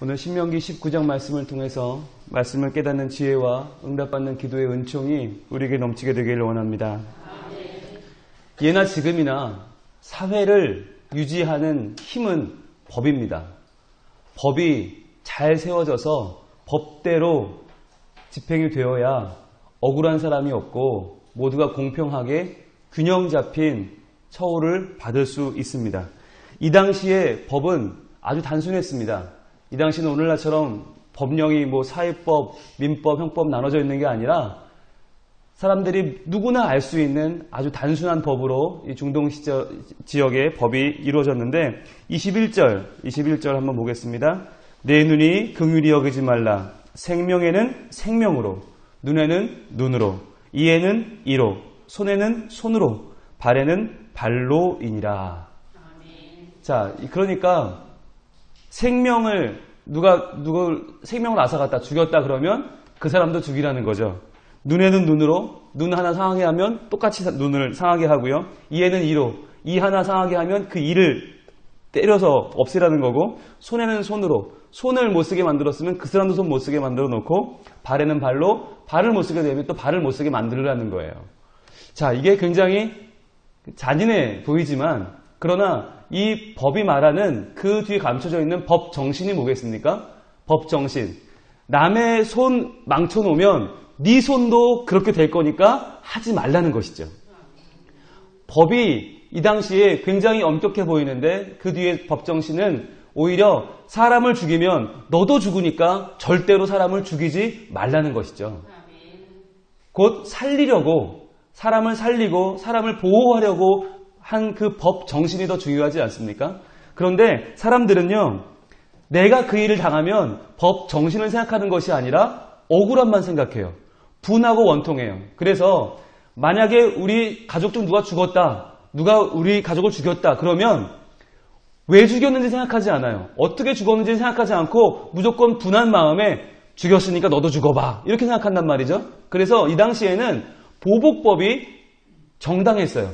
오늘 신명기 19장 말씀을 통해서 말씀을 깨닫는 지혜와 응답받는 기도의 은총이 우리에게 넘치게 되기를 원합니다. 예나 지금이나 사회를 유지하는 힘은 법입니다. 법이 잘 세워져서 법대로 집행이 되어야 억울한 사람이 없고 모두가 공평하게 균형 잡힌 처우를 받을 수 있습니다. 이 당시에 법은 아주 단순했습니다. 이 당시는 오늘날처럼 법령이 사회법, 민법, 형법 나눠져 있는 게 아니라 사람들이 누구나 알 수 있는 아주 단순한 법으로 이 중동 지역의 법이 이루어졌는데 21절 한번 보겠습니다. 내 눈이 긍휼히 여기지 말라. 생명에는 생명으로, 눈에는 눈으로, 이에는 이로, 손에는 손으로, 발에는 발로이니라. 자, 그러니까 생명을 누굴 생명을 앗아갔다 죽였다 그러면 그 사람도 죽이라는 거죠. 눈에는 눈으로, 눈 하나 상하게 하면 똑같이 눈을 상하게 하고요. 이에는 이로, 이 하나 상하게 하면 그 이를 때려서 없애라는 거고, 손에는 손으로, 손을 못 쓰게 만들었으면 그 사람도 손 못 쓰게 만들어 놓고, 발에는 발로, 발을 못 쓰게 되면 또 발을 못 쓰게 만들으라는 거예요. 자, 이게 굉장히 잔인해 보이지만, 그러나 이 법이 말하는 그 뒤에 감춰져 있는 법 정신이 뭐겠습니까? 법 정신. 남의 손 망쳐놓으면 네 손도 그렇게 될 거니까 하지 말라는 것이죠. 법이 이 당시에 굉장히 엄격해 보이는데 그 뒤에 법 정신은 오히려 사람을 죽이면 너도 죽으니까 절대로 사람을 죽이지 말라는 것이죠. 곧 살리려고, 사람을 살리고 사람을 보호하려고 한 그 법 정신이 더 중요하지 않습니까? 그런데 사람들은요, 내가 그 일을 당하면 법 정신을 생각하는 것이 아니라 억울함만 생각해요. 분하고 원통해요. 그래서 만약에 우리 가족 중 누가 죽었다, 누가 우리 가족을 죽였다 그러면 왜 죽였는지 생각하지 않아요. 어떻게 죽었는지 생각하지 않고 무조건 분한 마음에 죽였으니까 너도 죽어봐 이렇게 생각한단 말이죠. 그래서 이 당시에는 보복법이 정당했어요.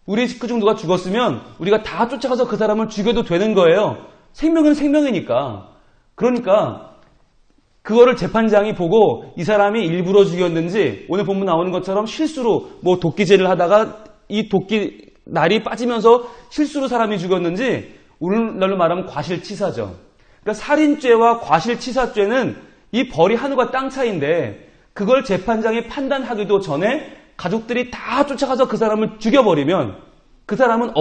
우리 식구 중 누가 죽었으면 우리가 다 쫓아가서 그 사람을 죽여도 되는 거예요. 생명은 생명이니까. 그러니까 그거를 재판장이 보고 이 사람이 일부러 죽였는지, 오늘 본문 나오는 것처럼 실수로 도끼질을 하다가 이 도끼 날이 빠지면서 실수로 사람이 죽였는지, 오늘날로 말하면 과실치사죠. 그러니까 살인죄와 과실치사죄는 이 벌이 하늘과 땅 차이인데 그걸 재판장이 판단하기도 전에 가족들이 다 쫓아가서 그 사람을 죽여버리면 그 사람은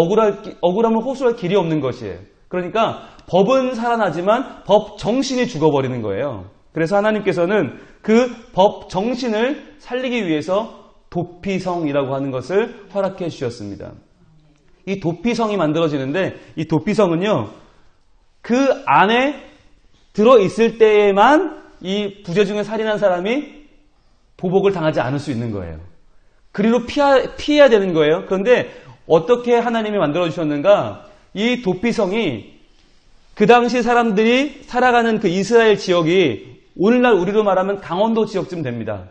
억울함을 호소할 길이 없는 것이에요. 그러니까 법은 살아나지만 법 정신이 죽어버리는 거예요. 그래서 하나님께서는 그 법 정신을 살리기 위해서 도피성이라고 하는 것을 허락해 주셨습니다. 이 도피성이 만들어지는데 이 도피성은요, 그 안에 들어있을 때에만 이 부재중에 살인한 사람이 보복을 당하지 않을 수 있는 거예요. 그리로 피해야 되는 거예요. 그런데 어떻게 하나님이 만들어주셨는가? 이 도피성이 그 당시 사람들이 살아가는 그 이스라엘 지역이 오늘날 우리로 말하면 강원도 지역쯤 됩니다.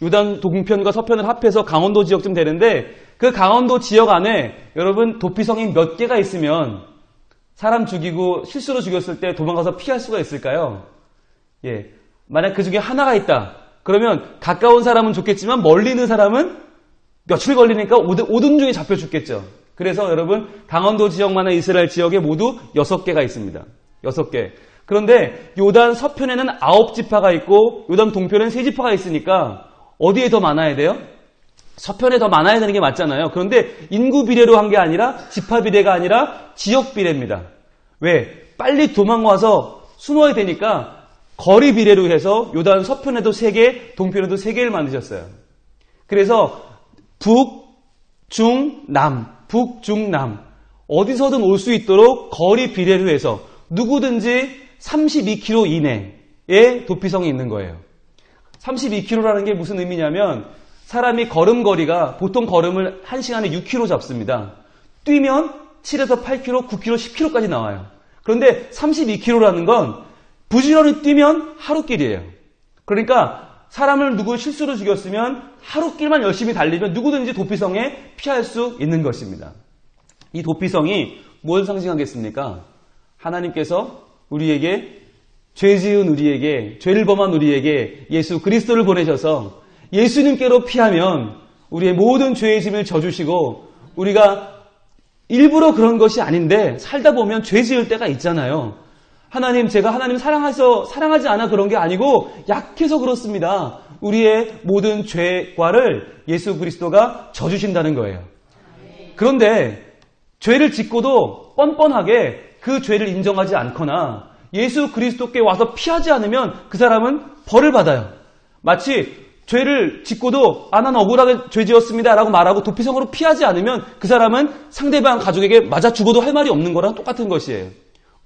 요단 동편과 서편을 합해서 강원도 지역쯤 되는데 그 강원도 지역 안에 여러분 도피성이 몇 개가 있으면 사람 죽이고 실수로 죽였을 때 도망가서 피할 수가 있을까요? 예, 만약 그 중에 하나가 있다. 그러면 가까운 사람은 좋겠지만 멀리 있는 사람은 며칠 걸리니까 오둔중에 잡혀 죽겠죠. 그래서 여러분 강원도 지역만의 이스라엘 지역에 모두 6개가 있습니다. 6개. 그런데 요단 서편에는 9지파가 있고 요단 동편에는 3지파가 있으니까 어디에 더 많아야 돼요? 서편에 더 많아야 되는 게 맞잖아요. 그런데 인구 비례로 한 게 아니라 지파 비례가 아니라 지역 비례입니다. 왜? 빨리 도망와서 숨어야 되니까 거리 비례로 해서 요단 서편에도 3개, 동편에도 3개를 만드셨어요. 그래서 북, 중, 남, 북, 중, 남 어디서든 올 수 있도록 거리 비례로 해서 누구든지 32km 이내에 도피성이 있는 거예요. 32km라는 게 무슨 의미냐면 사람이 걸음거리가 보통 걸음을 1시간에 6km 잡습니다. 뛰면 7에서 8km, 9km, 10km까지 나와요. 그런데 32km라는 건 부지런히 뛰면 하루길이에요. 그러니까 사람을 누구 실수로 죽였으면 하루길만 열심히 달리면 누구든지 도피성에 피할 수 있는 것입니다. 이 도피성이 뭘 상징하겠습니까? 하나님께서 우리에게 죄 지은 우리에게, 죄를 범한 우리에게 예수 그리스도를 보내셔서 예수님께로 피하면 우리의 모든 죄의 짐을 져주시고, 우리가 일부러 그런 것이 아닌데 살다 보면 죄 지을 때가 있잖아요. 제가 하나님 사랑하지 않아 그런 게 아니고 약해서 그렇습니다. 우리의 모든 죄과를 예수 그리스도가 져주신다는 거예요. 그런데 죄를 짓고도 뻔뻔하게 그 죄를 인정하지 않거나 예수 그리스도께 와서 피하지 않으면 그 사람은 벌을 받아요. 마치 죄를 짓고도 나는 억울하게 죄 지었습니다 라고 말하고 도피성으로 피하지 않으면 그 사람은 상대방 가족에게 맞아 죽어도 할 말이 없는 거랑 똑같은 것이에요.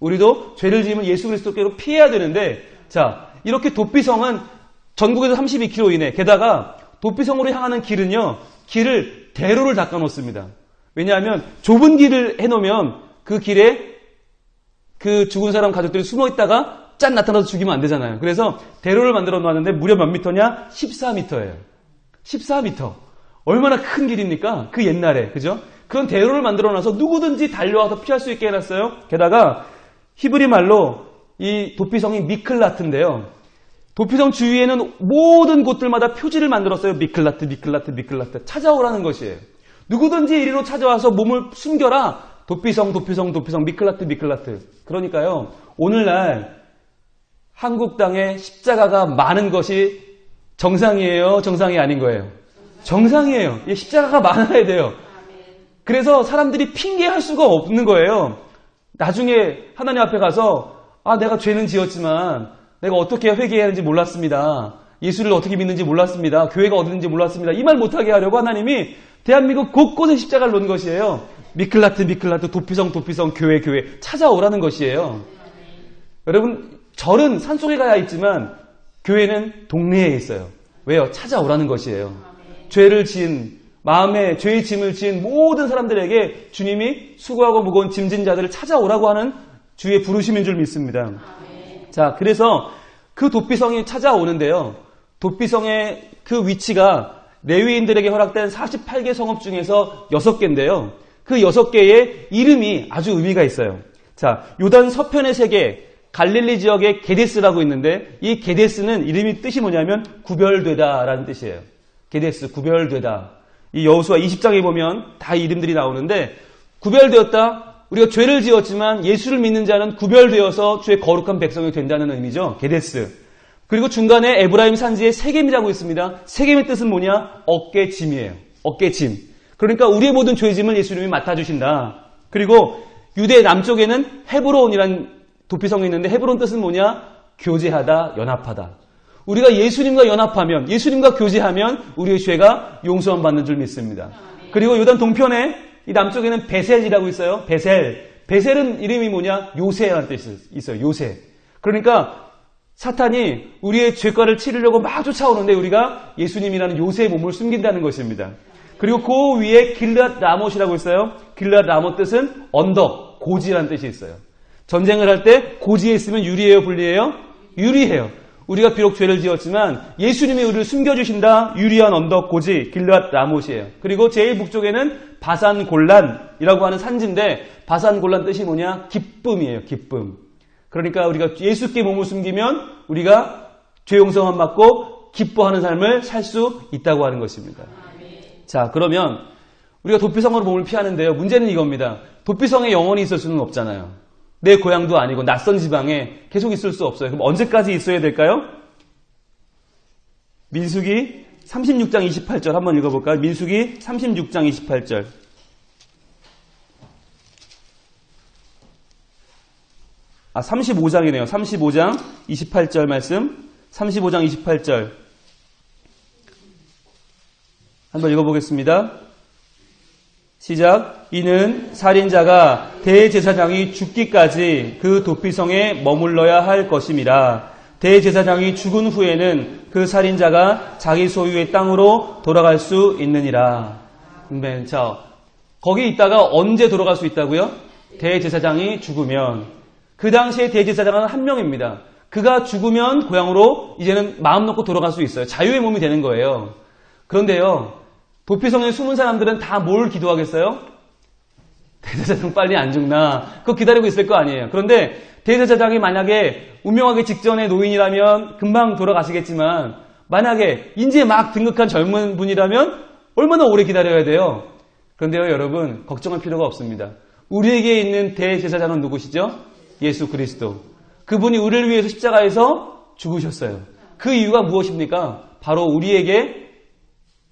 우리도 죄를 지으면 예수 그리스도께로 피해야 되는데, 자, 이렇게 도피성은 전국에서 32km 이내, 게다가 도피성으로 향하는 길은요, 길을 대로를 닦아 놓습니다. 왜냐하면 좁은 길을 해놓으면 그 길에 그 죽은 사람 가족들이 숨어 있다가 짠 나타나서 죽이면 안 되잖아요. 그래서 대로를 만들어 놨는데 무려 몇 미터냐? 14m예요. 14m. 얼마나 큰 길입니까? 그 옛날에, 그죠? 그런 대로를 만들어 놔서 누구든지 달려와서 피할 수 있게 해놨어요. 게다가 히브리 말로 이 도피성이 미클라트인데요. 도피성 주위에는 모든 곳들마다 표지를 만들었어요. 미클라트, 미클라트, 미클라트. 찾아오라는 것이에요. 누구든지 이리로 찾아와서 몸을 숨겨라. 도피성, 도피성, 도피성, 미클라트, 미클라트. 그러니까요, 오늘날 한국 땅에 십자가가 많은 것이 정상이에요? 정상이 아닌 거예요? 정상이에요. 십자가가 많아야 돼요. 그래서 사람들이 핑계할 수가 없는 거예요. 나중에 하나님 앞에 가서 내가 죄는 지었지만 내가 어떻게 회개해야 하는지 몰랐습니다. 예수를 어떻게 믿는지 몰랐습니다. 교회가 어디든지 몰랐습니다. 이 말 못하게 하려고 하나님이 대한민국 곳곳에 십자가를 놓은 것이에요. 미클라트, 미클라트, 도피성, 도피성, 교회, 교회 찾아오라는 것이에요. 여러분, 절은 산속에 가야 있지만 교회는 동네에 있어요. 왜요? 찾아오라는 것이에요. 죄를 지은, 마음에 죄의 짐을 지은 모든 사람들에게 주님이 수고하고 무거운 짐진 자들을 찾아오라고 하는 주의 부르심인 줄 믿습니다. 자, 그래서 그 도피성이 찾아오는데요. 도피성의 그 위치가 레위인들에게 허락된 48개 성읍 중에서 6개인데요. 그 6개의 이름이 아주 의미가 있어요. 자, 요단 서편의 세계, 갈릴리 지역에 게데스라고 있는데, 이 게데스는 이름이 뜻이 뭐냐면 구별되다라는 뜻이에요. 게데스, 구별되다. 이 여호수아 20장에 보면 다 이름들이 나오는데, 구별되었다. 우리가 죄를 지었지만 예수를 믿는 자는 구별되어서 주의 거룩한 백성이 된다는 의미죠. 게데스. 그리고 중간에 에브라임 산지에 세겜이라고 있습니다. 세겜의 뜻은 뭐냐? 어깨짐이에요. 어깨짐. 그러니까 우리의 모든 죄의 짐을 예수님이 맡아주신다. 그리고 유대 남쪽에는 헤브론이라는 도피성이 있는데, 헤브론 뜻은 뭐냐? 교제하다, 연합하다. 우리가 예수님과 연합하면, 예수님과 교제하면 우리의 죄가 용서함 받는 줄 믿습니다. 그리고 요단 동편에 이 남쪽에는 베셀이라고 있어요. 베셀. 베셀은 이름이 뭐냐? 요새라는 뜻이 있어요. 요새. 그러니까 사탄이 우리의 죄과를 치르려고 막 쫓아오는데 우리가 예수님이라는 요새의 몸을 숨긴다는 것입니다. 그리고 그 위에 길르앗 라못이라고 있어요. 길르앗 라못 뜻은 언덕, 고지라는 뜻이 있어요. 전쟁을 할 때 고지에 있으면 유리해요, 불리해요? 유리해요. 우리가 비록 죄를 지었지만 예수님이 우리를 숨겨주신다. 유리한 언덕, 고지, 길르앗 라못이에요. 그리고 제일 북쪽에는 바산 골란이라고 하는 산지인데, 바산 골란 뜻이 뭐냐? 기쁨이에요. 기쁨. 그러니까 우리가 예수께 몸을 숨기면 우리가 죄 용서만 받고 기뻐하는 삶을 살 수 있다고 하는 것입니다. 자, 그러면 우리가 도피성으로 몸을 피하는데요. 문제는 이겁니다. 도피성에 영원히 있을 수는 없잖아요. 내 고향도 아니고 낯선 지방에 계속 있을 수 없어요. 그럼 언제까지 있어야 될까요? 민수기 36장 28절 한번 읽어볼까요? 민수기 36장 28절. 아, 35장이네요. 35장 28절 말씀. 35장 28절. 한번 읽어보겠습니다. 시작. 이는 살인자가 대제사장이 죽기까지 그 도피성에 머물러야 할 것임이라. 대제사장이 죽은 후에는 그 살인자가 자기 소유의 땅으로 돌아갈 수 있느니라. 자, 거기 있다가 언제 돌아갈 수 있다고요? 대제사장이 죽으면. 그 당시에 대제사장은 한 명입니다. 그가 죽으면 고향으로 이제는 마음 놓고 돌아갈 수 있어요. 자유의 몸이 되는 거예요. 그런데요, 도피성에 숨은 사람들은 다 뭘 기도하겠어요? 대제사장 빨리 안 죽나? 그거 기다리고 있을 거 아니에요. 그런데 대제사장이 만약에 운명하기 직전의 노인이라면 금방 돌아가시겠지만 만약에 이제 막 등극한 젊은 분이라면 얼마나 오래 기다려야 돼요? 그런데요, 여러분, 걱정할 필요가 없습니다. 우리에게 있는 대제사장은 누구시죠? 예수 그리스도. 그분이 우리를 위해서 십자가에서 죽으셨어요. 그 이유가 무엇입니까? 바로 우리에게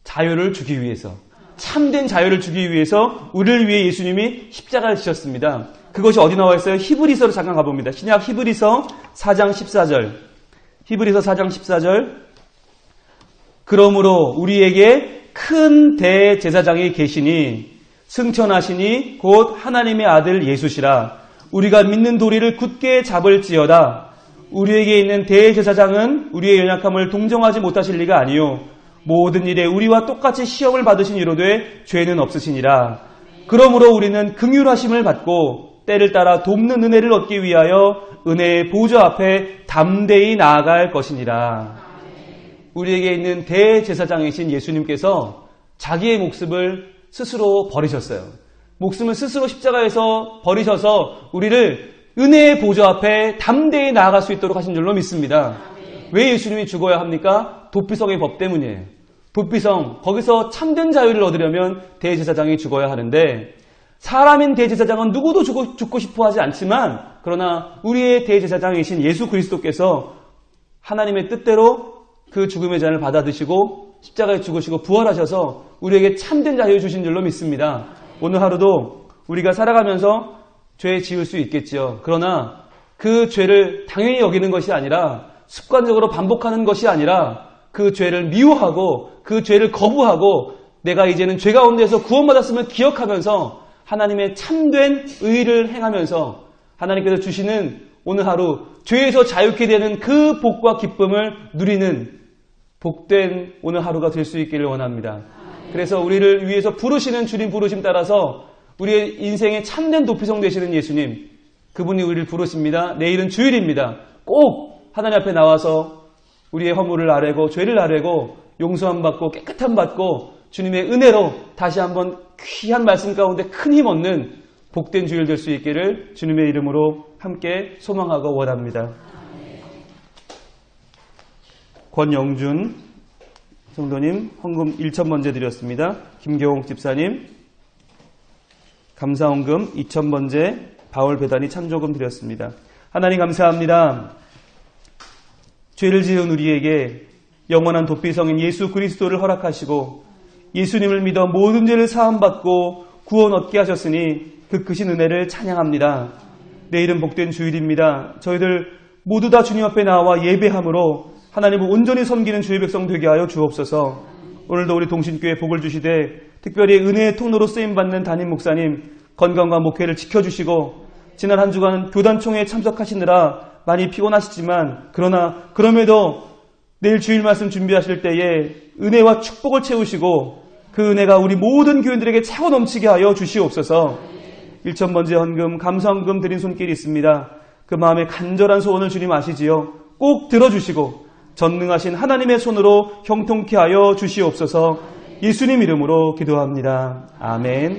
자유를 주기 위해서, 참된 자유를 주기 위해서 우리를 위해 예수님이 십자가를 지셨습니다. 그것이 어디 나와 있어요? 히브리서로 잠깐 가봅니다. 신약 히브리서 4장 14절. 히브리서 4장 14절. 그러므로 우리에게 큰 대제사장이 계시니 승천하시니 곧 하나님의 아들 예수시라. 우리가 믿는 도리를 굳게 잡을지어다. 우리에게 있는 대제사장은 우리의 연약함을 동정하지 못하실 리가 아니요 모든 일에 우리와 똑같이 시험을 받으신 이로되 죄는 없으시니라. 그러므로 우리는 긍휼하심을 받고 때를 따라 돕는 은혜를 얻기 위하여 은혜의 보좌 앞에 담대히 나아갈 것이니라. 우리에게 있는 대제사장이신 예수님께서 자기의 목숨을 스스로 버리셨어요. 목숨을 스스로 십자가에서 버리셔서 우리를 은혜의 보좌 앞에 담대히 나아갈 수 있도록 하신 줄로 믿습니다. 왜 예수님이 죽어야 합니까? 도피성의 법 때문이에요. 도피성, 거기서 참된 자유를 얻으려면 대제사장이 죽어야 하는데 사람인 대제사장은 누구도 죽고 싶어 하지 않지만 그러나 우리의 대제사장이신 예수 그리스도께서 하나님의 뜻대로 그 죽음의 잔을 받아 드시고 십자가에 죽으시고 부활하셔서 우리에게 참된 자유 주신 줄로 믿습니다. 오늘 하루도 우리가 살아가면서 죄 지을 수 있겠지요. 그러나 그 죄를 당연히 여기는 것이 아니라 습관적으로 반복하는 것이 아니라 그 죄를 미워하고 그 죄를 거부하고 내가 이제는 죄 가운데서 구원받았음을 기억하면서 하나님의 참된 의를 행하면서 하나님께서 주시는 오늘 하루 죄에서 자유케 되는 그 복과 기쁨을 누리는 복된 오늘 하루가 될 수 있기를 원합니다. 그래서 우리를 위해서 부르시는 주님 부르심 따라서 우리의 인생의 참된 도피성 되시는 예수님, 그분이 우리를 부르십니다. 내일은 주일입니다. 꼭 하나님 앞에 나와서 우리의 허물을 아뢰고 죄를 아뢰고 용서함 받고 깨끗함 받고 주님의 은혜로 다시 한번 귀한 말씀 가운데 큰 힘 얻는 복된 주일 될 수 있기를 주님의 이름으로 함께 소망하고 원합니다. 권영준 성도님 헌금 1,000번째 드렸습니다. 김경옥 집사님 감사헌금 2,000번째 바울 배단이 찬조금 드렸습니다. 하나님 감사합니다. 죄를 지은 우리에게 영원한 도피성인 예수 그리스도를 허락하시고 예수님을 믿어 모든 죄를 사함받고 구원 얻게 하셨으니 그 크신 은혜를 찬양합니다. 내일은 복된 주일입니다. 저희들 모두 다 주님 앞에 나와 예배함으로 하나님을 온전히 섬기는 주의 백성 되게 하여 주옵소서. 오늘도 우리 동신교회 복을 주시되 특별히 은혜의 통로로 쓰임받는 담임 목사님 건강과 목회를 지켜주시고 지난 한 주간 교단총회에 참석하시느라 많이 피곤하시지만 그럼에도 내일 주일 말씀 준비하실 때에 은혜와 축복을 채우시고 그 은혜가 우리 모든 교인들에게 차고 넘치게 하여 주시옵소서. 1,000번째 헌금 감사헌금 드린 손길이 있습니다. 그 마음의 간절한 소원을 주님 아시지요. 꼭 들어주시고 전능하신 하나님의 손으로 형통케 하여 주시옵소서. 예수님 이름으로 기도합니다. 아멘.